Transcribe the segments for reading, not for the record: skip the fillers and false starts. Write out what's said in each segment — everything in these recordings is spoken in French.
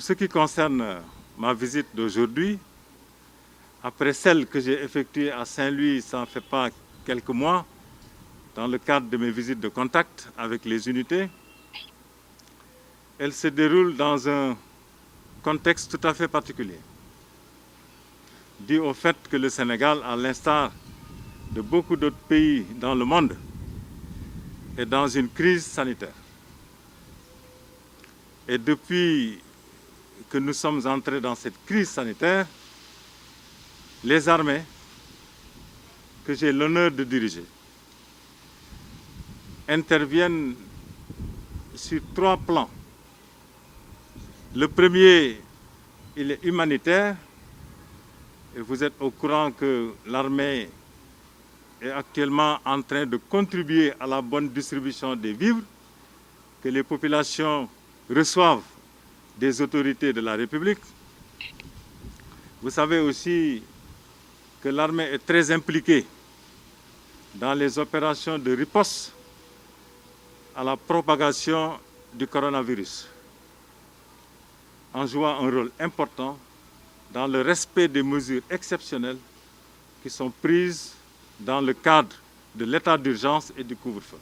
ce qui concerne ma visite d'aujourd'hui, après celle que j'ai effectuée à Saint-Louis, ça ne fait pas quelques mois, dans le cadre de mes visites de contact avec les unités, elle se déroule dans un contexte tout à fait particulier, dû au fait que le Sénégal, à l'instar de beaucoup d'autres pays dans le monde, est dans une crise sanitaire. Et depuis que nous sommes entrés dans cette crise sanitaire, les armées que j'ai l'honneur de diriger interviennent sur 3 plans. Le premier, il est humanitaire, et vous êtes au courant que l'armée est actuellement en train de contribuer à la bonne distribution des vivres que les populations reçoivent des autorités de la République. Vous savez aussi que l'armée est très impliquée dans les opérations de riposte à la propagation du coronavirus, en jouant un rôle important dans le respect des mesures exceptionnelles qui sont prises dans le cadre de l'état d'urgence et du couvre-feu.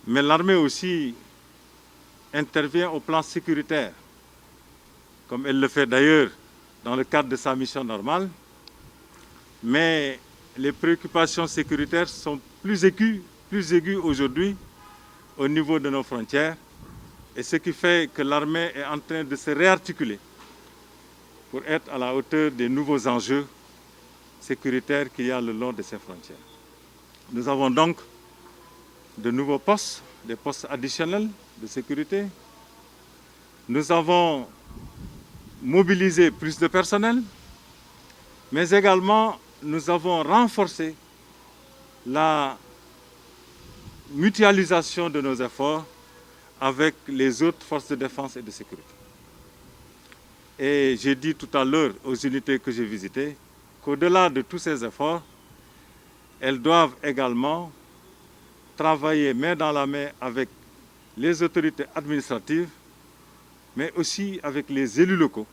Mais l'armée aussi intervient au plan sécuritaire, comme elle le fait d'ailleurs dans le cadre de sa mission normale, mais les préoccupations sécuritaires sont plus aiguës aujourd'hui au niveau de nos frontières, et ce qui fait que l'armée est en train de se réarticuler pour être à la hauteur des nouveaux enjeux sécuritaires qu'il y a le long de ces frontières. Nous avons donc de nouveaux postes, des postes additionnels de sécurité. Nous avons mobilisé plus de personnel, mais également nous avons renforcé la mutualisation de nos efforts avec les autres forces de défense et de sécurité. Et j'ai dit tout à l'heure aux unités que j'ai visitées qu'au-delà de tous ces efforts, elles doivent également travailler main dans la main avec les autorités administratives, mais aussi avec les élus locaux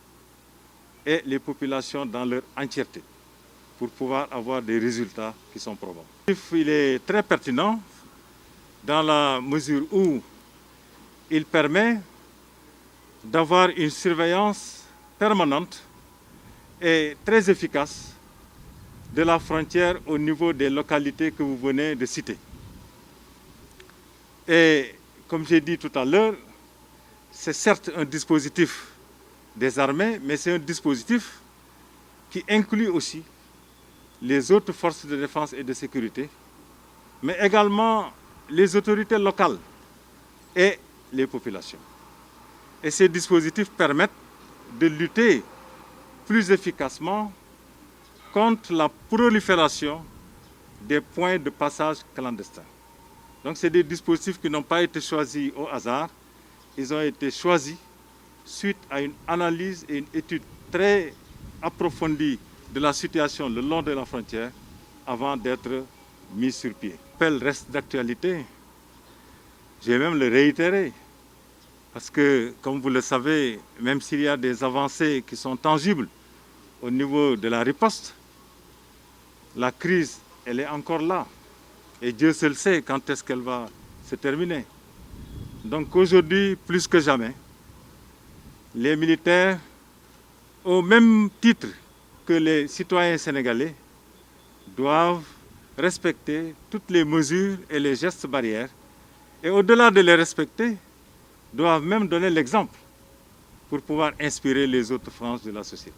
et les populations dans leur entièreté, pour pouvoir avoir des résultats qui sont probants. Il est très pertinent dans la mesure où il permet d'avoir une surveillance permanente et très efficace de la frontière au niveau des localités que vous venez de citer. Et comme j'ai dit tout à l'heure, c'est certes un dispositif des armées, mais c'est un dispositif qui inclut aussi les autres forces de défense et de sécurité, mais également les autorités locales et les populations. Et ces dispositifs permettent de lutter plus efficacement contre la prolifération des points de passage clandestins. Donc c'est des dispositifs qui n'ont pas été choisis au hasard, ils ont été choisis suite à une analyse et une étude très approfondie de la situation le long de la frontière avant d'être mis sur pied. L'appel reste d'actualité, je vais même le réitérer, parce que, comme vous le savez, même s'il y a des avancées qui sont tangibles au niveau de la riposte, la crise, elle est encore là. Et Dieu seul sait quand est-ce qu'elle va se terminer. Donc aujourd'hui, plus que jamais, les militaires, au même titre que les citoyens sénégalais, doivent respecter toutes les mesures et les gestes barrières. Et au-delà de les respecter, doivent même donner l'exemple pour pouvoir inspirer les autres franges de la société.